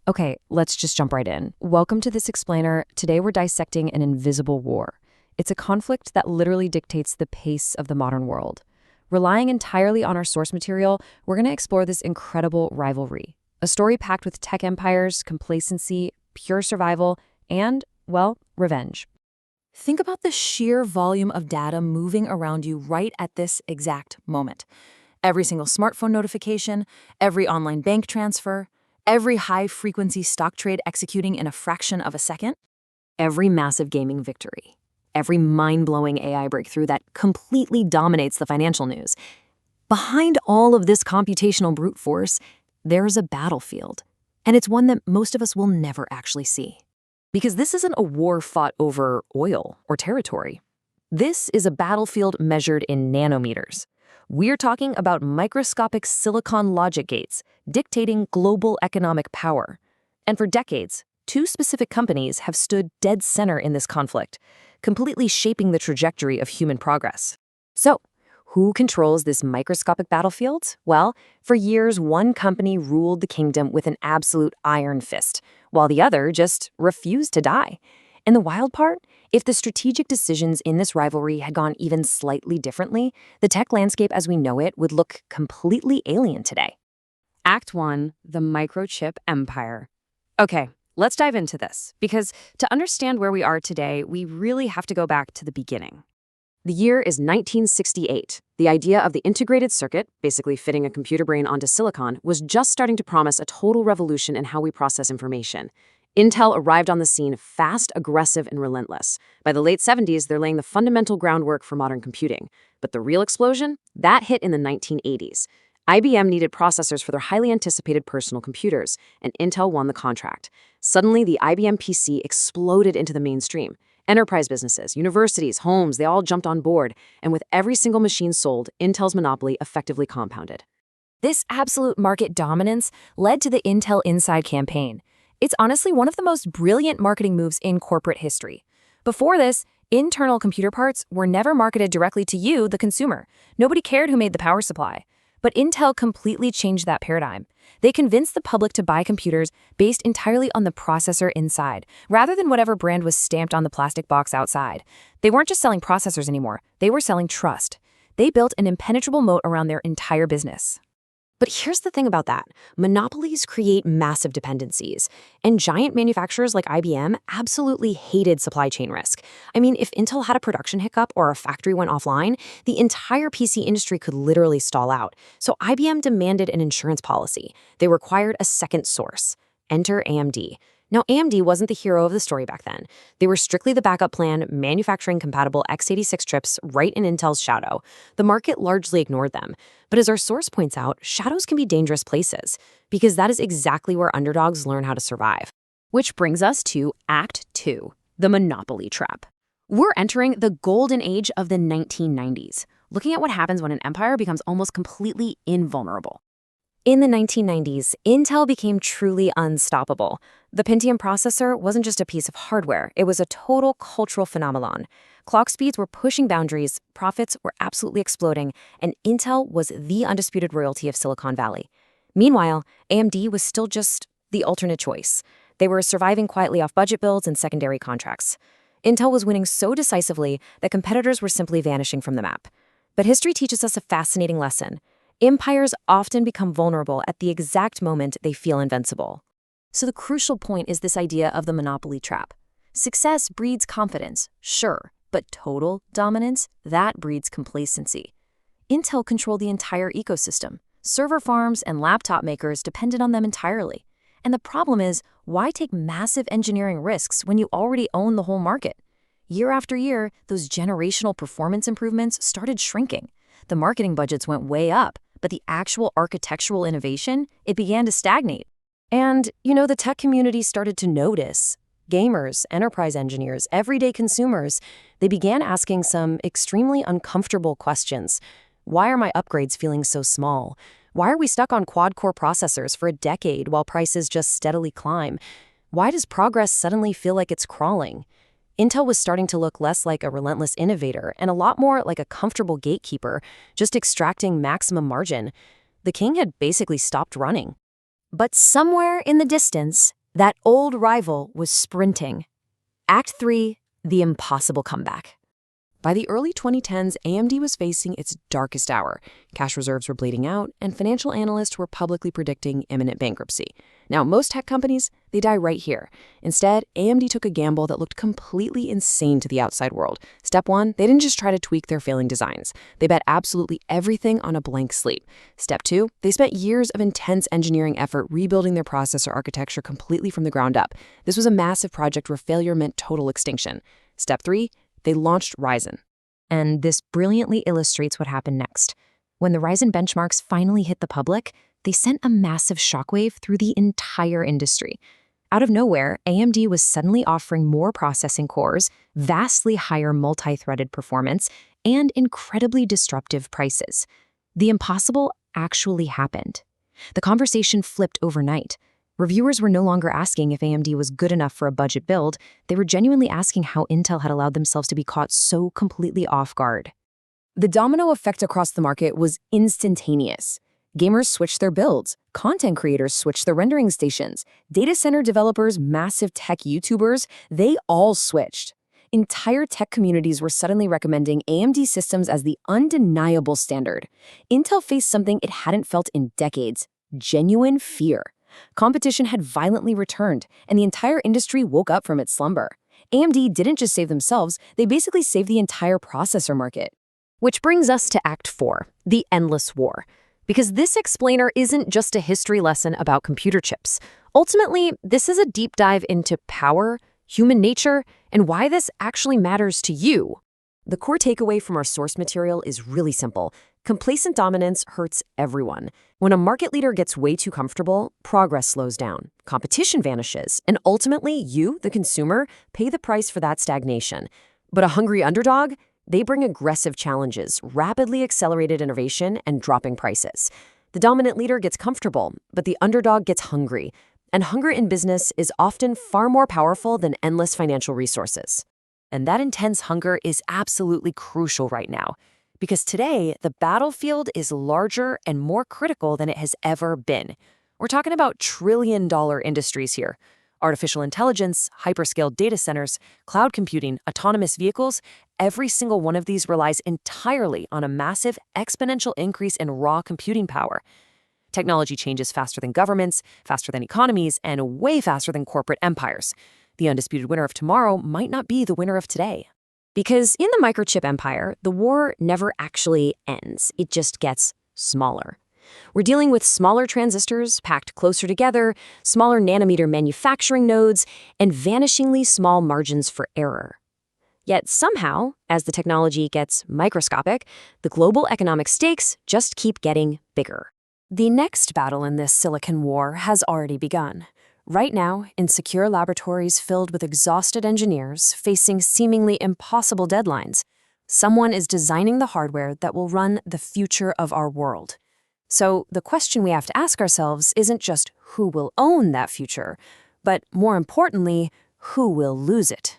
Okay, let's just jump right in. Welcome to this explainer. Today we're dissecting an invisible war. It's a conflict that literally dictates the pace of the modern world. Relying entirely on our source material, we're going to explore this incredible rivalry. A story packed with tech empires, complacency, pure survival, and, well, revenge. Think about the sheer volume of data moving around you right at this exact moment. Every single smartphone notification, every online bank transfer, every high-frequency stock trade executing in a fraction of a second, every massive gaming victory, every mind-blowing AI breakthrough that completely dominates the financial news. Behind all of this computational brute force, there's a battlefield, and it's one that most of us will never actually see. Because this isn't a war fought over oil or territory. This is a battlefield measured in nanometers. We're talking about microscopic silicon logic gates dictating global economic power. And for decades, two specific companies have stood dead center in this conflict, completely shaping the trajectory of human progress. So, who controls this microscopic battlefield? Well, for years, one company ruled the kingdom with an absolute iron fist, while the other just refused to die. And the wild part? If the strategic decisions in this rivalry had gone even slightly differently, the tech landscape as we know it would look completely alien today. Act 1, the microchip empire. Okay, let's dive into this, because to understand where we are today, we really have to go back to the beginning. The year is 1968. The idea of the integrated circuit, basically fitting a computer brain onto silicon, was just starting to promise a total revolution in how we process information. Intel arrived on the scene fast, aggressive, and relentless. By the late 70s, they're laying the fundamental groundwork for modern computing. But the real explosion? That hit in the 1980s. IBM needed processors for their highly anticipated personal computers, and Intel won the contract. Suddenly, the IBM PC exploded into the mainstream. Enterprise businesses, universities, homes, they all jumped on board, and with every single machine sold, Intel's monopoly effectively compounded. This absolute market dominance led to the Intel Inside campaign. It's honestly one of the most brilliant marketing moves in corporate history. Before this, internal computer parts were never marketed directly to you, the consumer. Nobody cared who made the power supply. But Intel completely changed that paradigm. They convinced the public to buy computers based entirely on the processor inside, rather than whatever brand was stamped on the plastic box outside. They weren't just selling processors anymore, they were selling trust. They built an impenetrable moat around their entire business. But here's the thing about that. Monopolies create massive dependencies, and giant manufacturers like IBM absolutely hated supply chain risk. I mean, if Intel had a production hiccup or a factory went offline, the entire PC industry could literally stall out. So IBM demanded an insurance policy. They required a second source. Enter AMD. Now, AMD wasn't the hero of the story back then. They were strictly the backup plan, manufacturing compatible x86 chips right in Intel's shadow. The market largely ignored them. But as our source points out, shadows can be dangerous places, because that is exactly where underdogs learn how to survive. Which brings us to Act 2, the monopoly trap. We're entering the golden age of the 1990s, looking at what happens when an empire becomes almost completely invulnerable. In the 1990s, Intel became truly unstoppable. The Pentium processor wasn't just a piece of hardware, it was a total cultural phenomenon. Clock speeds were pushing boundaries, profits were absolutely exploding, and Intel was the undisputed royalty of Silicon Valley. Meanwhile, AMD was still just the alternate choice. They were surviving quietly off budget builds and secondary contracts. Intel was winning so decisively that competitors were simply vanishing from the map. But history teaches us a fascinating lesson. Empires often become vulnerable at the exact moment they feel invincible. So the crucial point is this idea of the monopoly trap. Success breeds confidence, sure, but total dominance, that breeds complacency. Intel controlled the entire ecosystem. Server farms and laptop makers depended on them entirely. And the problem is, why take massive engineering risks when you already own the whole market? Year after year, those generational performance improvements started shrinking. The marketing budgets went way up, but the actual architectural innovation, it began to stagnate. And, the tech community started to notice. Gamers, enterprise engineers, everyday consumers, they began asking some extremely uncomfortable questions. Why are my upgrades feeling so small? Why are we stuck on quad-core processors for a decade while prices just steadily climb? Why does progress suddenly feel like it's crawling? Intel was starting to look less like a relentless innovator and a lot more like a comfortable gatekeeper, just extracting maximum margin. The king had basically stopped running. But somewhere in the distance, that old rival was sprinting. Act 3, the impossible comeback. By the early 2010s, AMD was facing its darkest hour. Cash reserves were bleeding out, and financial analysts were publicly predicting imminent bankruptcy. Now, most tech companies, they die right here. Instead, AMD took a gamble that looked completely insane to the outside world. Step 1, they didn't just try to tweak their failing designs. They bet absolutely everything on a blank slate. Step 2, they spent years of intense engineering effort rebuilding their processor architecture completely from the ground up. This was a massive project where failure meant total extinction. Step 3, they launched Ryzen. And this brilliantly illustrates what happened next. When the Ryzen benchmarks finally hit the public, they sent a massive shockwave through the entire industry. Out of nowhere, AMD was suddenly offering more processing cores, vastly higher multi-threaded performance, and incredibly disruptive prices. The impossible actually happened. The conversation flipped overnight. Reviewers were no longer asking if AMD was good enough for a budget build. They were genuinely asking how Intel had allowed themselves to be caught so completely off guard. The domino effect across the market was instantaneous. Gamers switched their builds, content creators switched their rendering stations, data center developers, massive tech YouTubers, they all switched. Entire tech communities were suddenly recommending AMD systems as the undeniable standard. Intel faced something it hadn't felt in decades: genuine fear. Competition had violently returned, and the entire industry woke up from its slumber. AMD didn't just save themselves, they basically saved the entire processor market. Which brings us to Act 4, the endless war. Because this explainer isn't just a history lesson about computer chips. Ultimately, this is a deep dive into power, human nature, and why this actually matters to you. The core takeaway from our source material is really simple. Complacent dominance hurts everyone. When a market leader gets way too comfortable, progress slows down, competition vanishes, and ultimately you, the consumer, pay the price for that stagnation. But a hungry underdog? They bring aggressive challenges, rapidly accelerated innovation, and dropping prices. The dominant leader gets comfortable, but the underdog gets hungry. And hunger in business is often far more powerful than endless financial resources. And that intense hunger is absolutely crucial right now. Because today, the battlefield is larger and more critical than it has ever been. We're talking about trillion-dollar industries here. Artificial intelligence, hyperscale data centers, cloud computing, autonomous vehicles, every single one of these relies entirely on a massive exponential increase in raw computing power. Technology changes faster than governments, faster than economies, and way faster than corporate empires. The undisputed winner of tomorrow might not be the winner of today. Because in the microchip empire, the war never actually ends. It just gets smaller. We're dealing with smaller transistors packed closer together, smaller nanometer manufacturing nodes, and vanishingly small margins for error. Yet somehow, as the technology gets microscopic, the global economic stakes just keep getting bigger. The next battle in this silicon war has already begun. Right now, in secure laboratories filled with exhausted engineers facing seemingly impossible deadlines, someone is designing the hardware that will run the future of our world. So the question we have to ask ourselves isn't just who will own that future, but more importantly, who will lose it.